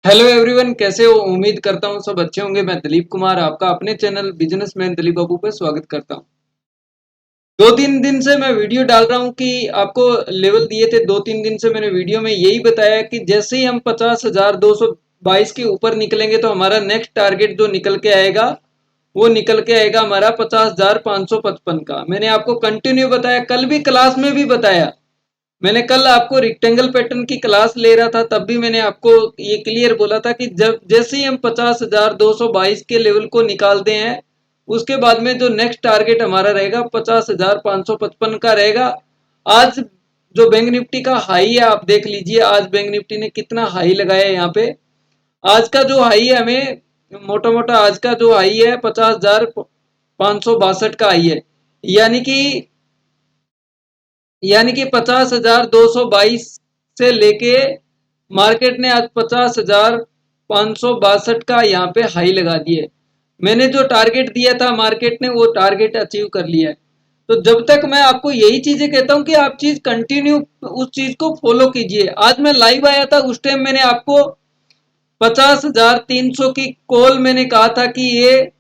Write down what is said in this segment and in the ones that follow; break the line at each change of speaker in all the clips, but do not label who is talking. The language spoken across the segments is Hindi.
हेलो एवरीवन, कैसे हो? उम्मीद करता हूँ सब अच्छे होंगे। मैं दिलीप कुमार आपका अपने चैनल बिजनेसमैन दिलीप बाबू पे स्वागत करता हूँ। 2-3 दिन से मैं वीडियो डाल रहा हूँ कि आपको लेवल दिए थे। 2-3 दिन से मैंने वीडियो में यही बताया कि जैसे ही हम 50,222 के ऊपर निकलेंगे तो हमारा नेक्स्ट टारगेट जो निकल के आएगा वो निकल के आएगा हमारा 50,555 का। मैंने आपको कंटिन्यू बताया, कल भी क्लास में भी बताया। मैंने कल आपको रेक्टेंगल पैटर्न की क्लास ले रहा था, तब भी मैंने आपको ये क्लियर बोला था कि जब जैसे ही हम 50,222 के लेवल को निकालते हैं उसके बाद में जो नेक्स्ट टारगेट हमारा रहेगा 50,555 का रहेगा। आज जो बैंक निफ्टी का हाई है आप देख लीजिए, आज बैंक निफ्टी ने कितना हाई लगाया है यहाँ पे। आज का जो हाई है, हमें मोटा मोटा आज का जो हाई है 50,562 का हाई है। यानी कि 50,222 से लेके मार्केट ने आज 50,562 का यहाँ पे हाई लगा दिए। मैंने जो टारगेट दिया था मार्केट ने वो टारगेट अचीव कर लिया है। तो जब तक मैं आपको यही चीजें कहता हूँ कि आप चीज कंटिन्यू उस चीज को फॉलो कीजिए। आज मैं लाइव आया था, उस टाइम मैंने आपको 50,300 की कॉल मैंने कहा था कि ये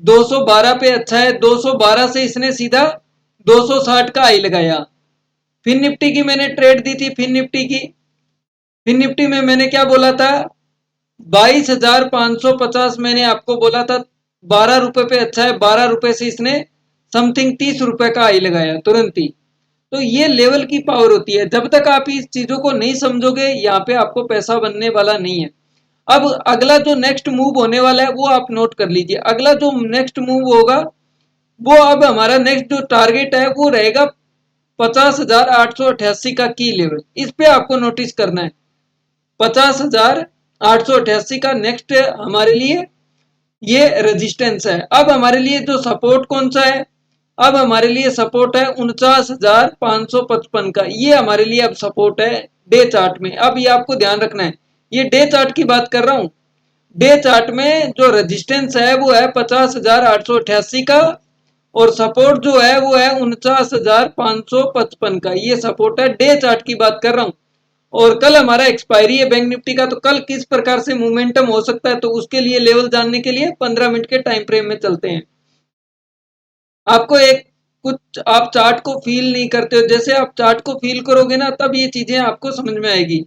212 पे अच्छा है। 212 से इसने सीधा 260 का हाई लगाया। फिन निफ्टी की मैंने ट्रेड दी थी। फिन निफ्टी में मैंने क्या बोला था? 22,550 मैंने आपको बोला था। 12 रुपए पे अच्छा है। 12 रुपए से इसने समथिंग 30 रुपए का हाई लगाया तुरंत ही। तो ये लेवल की पावर होती है। जब तक आप इस चीजों को नहीं समझोगे यहाँ पे आपको पैसा बनने वाला नहीं है। अब अगला जो नेक्स्ट मूव होने वाला है वो आप नोट कर लीजिए। अगला जो नेक्स्ट मूव होगा वो अब हमारा नेक्स्ट जो टारगेट है वो रहेगा 50,888 का की लेवल। इस पे आपको नोटिस करना है। 50,888 का नेक्स्ट हमारे लिए ये रेजिस्टेंस है। अब हमारे लिए जो सपोर्ट कौन सा है? अब हमारे लिए सपोर्ट है 49,555 का। ये हमारे लिए अब सपोर्ट है डे चार्ट में। अब ये आपको ध्यान रखना है, ये डे चार्ट की बात कर रहा हूं। डे चार्ट में जो रेजिस्टेंस है वो है 50,888 का, और सपोर्ट जो है वो है 49,555 का। ये सपोर्ट है, डे चार्ट की बात कर रहा हूं। और कल हमारा एक्सपायरी है बैंक निफ्टी का, तो कल किस प्रकार से मोमेंटम हो सकता है, तो उसके लिए लेवल जानने के लिए 15 मिनट के टाइम फ्रेम में चलते हैं। आपको एक कुछ आप चार्ट को फील नहीं करते हो, जैसे आप चार्ट को फील करोगे ना तब ये चीजें आपको समझ में आएगी।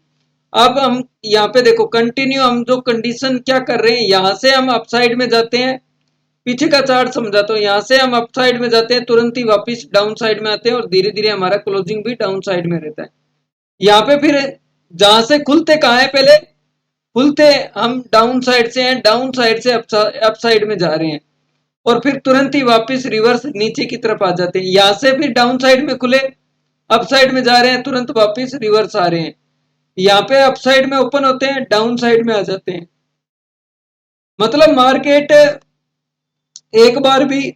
अब हम यहाँ पे देखो, कंटिन्यू हम जो कंडीशन क्या कर रहे हैं, यहाँ से हम अपसाइड में जाते हैं। पीछे का चार्ट समझाता हूँ। यहाँ से हम अपसाइड में जाते हैं, तुरंत ही वापस डाउन साइड में आते हैं और धीरे धीरे हमारा क्लोजिंग भी डाउन साइड में रहता है। यहाँ पे फिर जहां से खुलते कहाँ है, पहले खुलते हम डाउन साइड से हैं, डाउन साइड से अप साइड में जा रहे हैं और फिर तुरंत ही वापस रिवर्स नीचे की तरफ आ जाते हैं। यहाँ से फिर डाउन साइड में खुले, अप साइड में जा रहे हैं, तुरंत वापस रिवर्स आ रहे हैं। यहाँ पे अप साइड में ओपन होते हैं, डाउन साइड में आ जाते हैं। मतलब मार्केट एक बार भी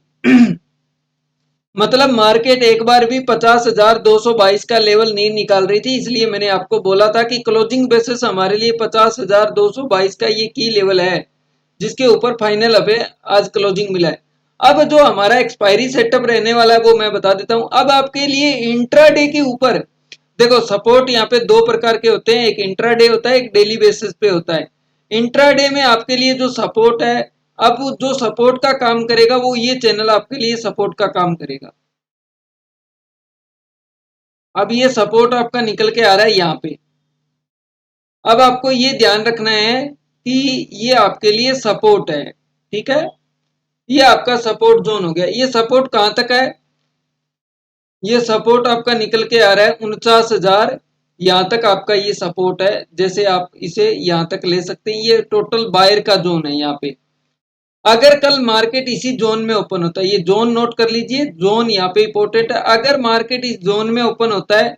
मतलब मार्केट एक बार भी 50,222 का लेवल नहीं निकाल रही थी। इसलिए मैंने आपको बोला था कि क्लोजिंग बेसिस हमारे लिए 50,222 का ये की लेवल है, जिसके ऊपर फाइनल अबे आज क्लोजिंग मिला है। अब जो हमारा एक्सपायरी सेटअप रहने वाला है वो मैं बता देता हूं। अब आपके लिए इंट्राडे के ऊपर देखो, सपोर्ट यहाँ पे दो प्रकार के होते हैं, एक इंट्राडे होता है, एक डेली बेसिस पे होता है। इंट्राडे में आपके लिए जो सपोर्ट है, अब जो सपोर्ट का काम करेगा वो ये चैनल आपके लिए सपोर्ट का काम करेगा। अब ये सपोर्ट आपका निकल के आ रहा है यहाँ पे। अब आपको ये ध्यान रखना है कि ये आपके लिए सपोर्ट है, ठीक है। ये आपका सपोर्ट जोन हो गया। ये सपोर्ट कहां तक है? ये सपोर्ट आपका निकल के आ रहा है 49,000। यहाँ तक आपका ये सपोर्ट है। जैसे आप इसे यहाँ तक ले सकते हैं, ये टोटल बायर का जोन है यहाँ पे। अगर कल मार्केट इसी जोन में ओपन होता है, ये जोन नोट कर लीजिए, जोन यहाँ पे इंपॉर्टेंट है। अगर मार्केट इस जोन में ओपन होता है,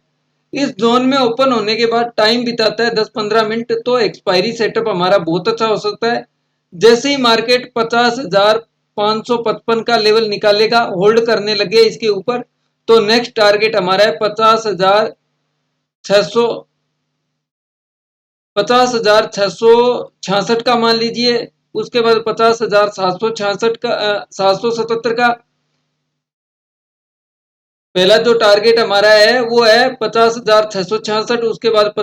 इस जोन में ओपन होने के बाद टाइम बिताता है 10-15 मिनट, तो एक्सपायरी सेटअप हमारा बहुत अच्छा हो सकता है। जैसे ही मार्केट 50,555 का लेवल निकालेगा, होल्ड करने लगे इसके ऊपर, तो नेक्स्ट टारगेट हमारा है 50,600 50,666 का मान लीजिए। उसके बाद 50,766 का 777 का पहला जो टारगेट हमारा है वो है 50,666। उसके बाद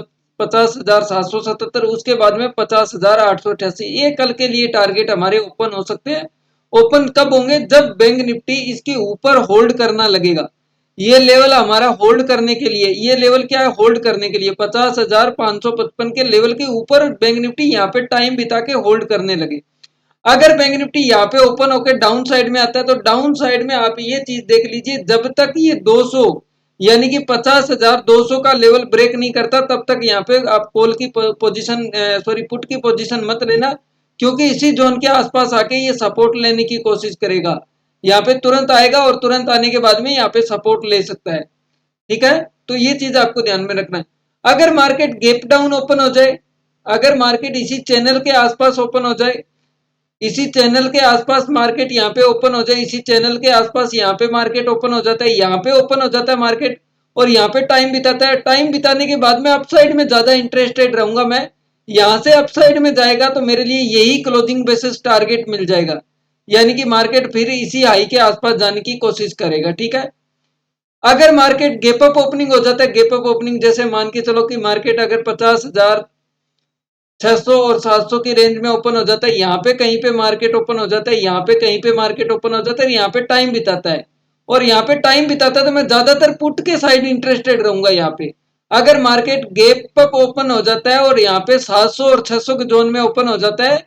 50,777, उसके बाद में 50,888। ये कल के लिए टारगेट हमारे ओपन हो सकते हैं। ओपन कब होंगे? जब बैंक निफ्टी इसके ऊपर होल्ड करना लगेगा। ये लेवल हमारा होल्ड करने के लिए, ये लेवल क्या है? होल्ड करने के लिए 50,555 के लेवल के ऊपर बैंक निफ्टी यहाँ पे टाइम बिता के होल्ड करने लगे। अगर बैंक निफ्टी यहाँ पे ओपन होकर डाउन साइड में आता है तो डाउन साइड में आप ये चीज देख लीजिए, जब तक ये 200 यानी कि 50,200 का लेवल ब्रेक नहीं करता तब तक यहाँ पे आप कॉल की पोजीशन, सॉरी पुट की पोजीशन मत लेना, क्योंकि इसी जोन के आसपास आके ये सपोर्ट लेने की कोशिश करेगा। यहाँ पे तुरंत आएगा और तुरंत आने के बाद में यहाँ पे सपोर्ट ले सकता है। ठीक है, तो ये चीज आपको ध्यान में रखना है। अगर मार्केट गैप डाउन ओपन हो जाए, अगर मार्केट इसी चैनल के आसपास ओपन हो जाए, इसी चैनल के आसपास मार्केट यहाँ पे ओपन हो जाए, इसी चैनल के आसपास यहाँ पे मार्केट ओपन हो जाता है, यहाँ पे ओपन हो जाता है मार्केट और यहाँ पे टाइम बिताता है, टाइम बिताने के बाद में अपसाइड में ज्यादा इंटरेस्टेड रहूंगा मैं। यहाँ से अपसाइड में जाएगा तो मेरे लिए यही क्लोजिंग बेसिस टारगेट मिल जाएगा, यानी कि मार्केट फिर इसी हाई के आसपास जाने की कोशिश करेगा। ठीक है, अगर मार्केट गैप अप ओपनिंग हो जाता है, गैप अप ओपनिंग जैसे मान के चलो कि मार्केट अगर 50,600 और 700 की रेंज में ओपन हो जाता है, यहाँ पे कहीं पे मार्केट ओपन हो जाता है, यहाँ पे कहीं पे मार्केट ओपन हो जाता है, यहाँ पे टाइम बिताता है और यहाँ पे टाइम बिताता है तो मैं ज्यादातर पुट के साइड इंटरेस्टेड रहूंगा। यहाँ पे अगर मार्केट गैप अप ओपन हो जाता है और यहाँ पे 700 और 600 के जोन में ओपन हो जाता है,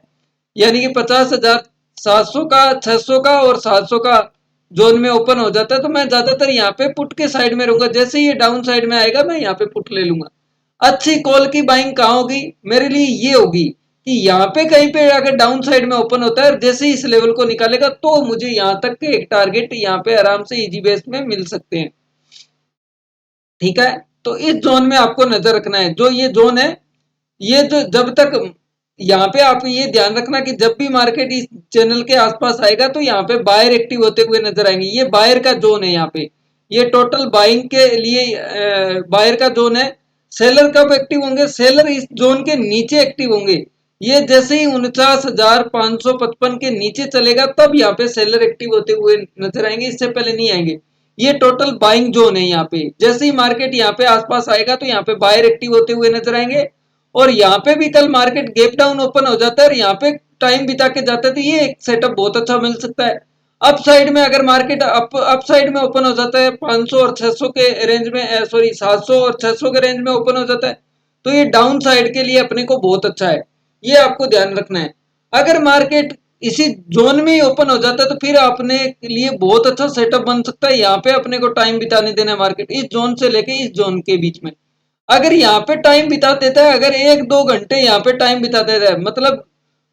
यानी कि 50,700 का, 600 का और 700 का जोन में ओपन हो जाता है तो मैं ज्यादातर यहाँ पे पुट के साइड में रहूंगा। जैसे ही ये डाउन साइड में आएगा मैं यहाँ पे पुट ले लूंगा। अच्छी कॉल की बाइंग कहाँ होगी मेरे लिए? ये होगी कि यहाँ पे कहीं पे अगर डाउन साइड में ओपन होता है और जैसे ही इस लेवल को निकालेगा तो मुझे यहाँ तक के एक टारगेट यहाँ पे आराम से इजी बेस में मिल सकते हैं। ठीक है, तो इस जोन में आपको नजर रखना है। जो ये जोन है, ये जो जब तक यहाँ पे आप ये ध्यान रखना कि जब भी मार्केट इस चैनल के आसपास आएगा तो यहाँ पे बायर एक्टिव होते हुए नजर आएंगे। ये बायर का जोन है, यहाँ पे ये टोटल बाइंग के लिए बायर का जोन है। सेलर कब एक्टिव होंगे? सेलर इस जोन के नीचे एक्टिव होंगे। ये जैसे ही 49,555 के नीचे चलेगा तब यहाँ पे सेलर एक्टिव होते हुए नजर आएंगे, इससे पहले नहीं आएंगे। ये टोटल बाइंग जोन है। यहाँ पे जैसे ही मार्केट यहाँ पे आसपास आएगा तो यहाँ पे बायर एक्टिव होते हुए नजर आएंगे और यहाँ पे भी कल मार्केट गैप डाउन ओपन हो जाता है और यहाँ पे टाइम बिता के जाता है तो ये एक सेटअप बहुत अच्छा मिल सकता है। अप साइड में अगर मार्केट अप साइड में ओपन हो जाता है 500 और 600 के रेंज में, सॉरी 700 और 600 के रेंज में ओपन हो जाता है तो ये डाउन साइड के लिए अपने को बहुत अच्छा है। ये आपको ध्यान रखना है। अगर मार्केट इसी जोन में ही ओपन हो जाता है तो फिर अपने लिए बहुत अच्छा सेटअप बन सकता है। यहाँ पे अपने को टाइम बिताने देना है मार्केट इस जोन से लेके इस जोन के बीच में। अगर यहाँ पे टाइम बिता देता है, अगर 1-2 घंटे यहाँ पे टाइम बिता देता है, मतलब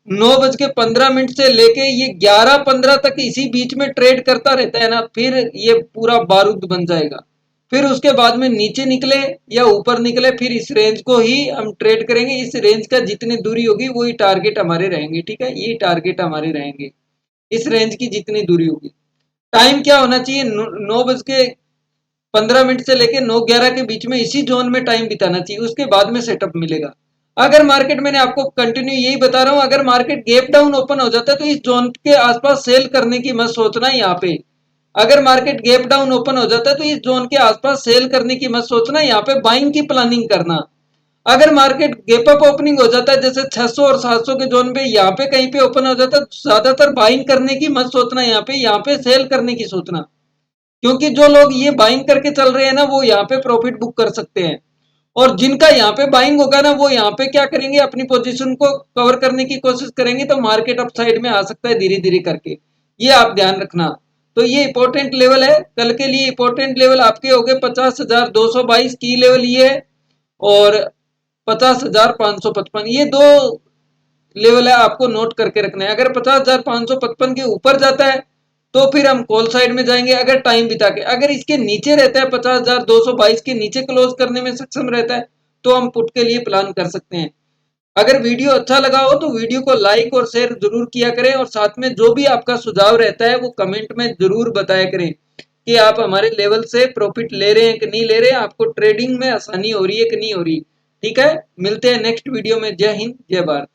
9:15 से लेके ये 11:15 तक इसी बीच में ट्रेड करता रहता है ना, फिर ये पूरा बारूद बन जाएगा। फिर उसके बाद में नीचे निकले या ऊपर निकले फिर इस रेंज को ही हम ट्रेड करेंगे। इस रेंज का जितनी दूरी होगी वही टारगेट हमारे रहेंगे। ठीक है, ये टारगेट हमारे रहेंगे इस रेंज की जितनी दूरी होगी। टाइम क्या होना चाहिए? 9:15 से लेके 9:11 के बीच में इसी जोन में टाइम बिताना चाहिए, उसके बाद में सेटअप मिलेगा। अगर मार्केट, मैंने आपको कंटिन्यू यही बता रहा हूं, अगर मार्केट गैप डाउन ओपन हो जाता है तो इस जोन के आसपास सेल करने की मत सोचना। यहाँ पे अगर मार्केट गैप डाउन ओपन हो जाता है तो इस जोन के आसपास सेल करने की मत सोचना, यहाँ पे बाइंग की प्लानिंग करना। अगर मार्केट गैप अप ओपनिंग हो जाता है जैसे 600 और 700 के जोन पे, यहाँ पे कहीं पे ओपन हो जाता है, ज्यादातर बाइंग करने की मत सोचना, यहाँ पे सेल करने की सोचना। क्योंकि जो लोग ये बाइंग करके चल रहे हैं ना वो यहाँ पे प्रॉफिट बुक कर सकते हैं और जिनका यहाँ पे बाइंग होगा ना वो यहाँ पे क्या करेंगे, अपनी पोजीशन को कवर करने की कोशिश करेंगे तो मार्केट अप साइड में आ सकता है धीरे धीरे करके। ये आप ध्यान रखना। तो ये इंपॉर्टेंट लेवल है कल के लिए। इंपॉर्टेंट लेवल आपके हो गए 50,222 की लेवल ये है और 50,555, ये दो लेवल है, आपको नोट करके रखना है। अगर 50,555 के ऊपर जाता है तो फिर हम कॉल साइड में जाएंगे अगर टाइम बिता के। अगर इसके नीचे रहता है 50,222 के नीचे क्लोज करने में सक्षम रहता है तो हम पुट के लिए प्लान कर सकते हैं। अगर वीडियो अच्छा लगा हो तो वीडियो को लाइक और शेयर जरूर किया करें और साथ में जो भी आपका सुझाव रहता है वो कमेंट में जरूर बताया करें कि आप हमारे लेवल से प्रॉफिट ले रहे हैं कि नहीं ले रहे हैं, आपको ट्रेडिंग में आसानी हो रही है कि नहीं हो रही। ठीक है, मिलते हैं नेक्स्ट वीडियो में। जय हिंद, जय भारत।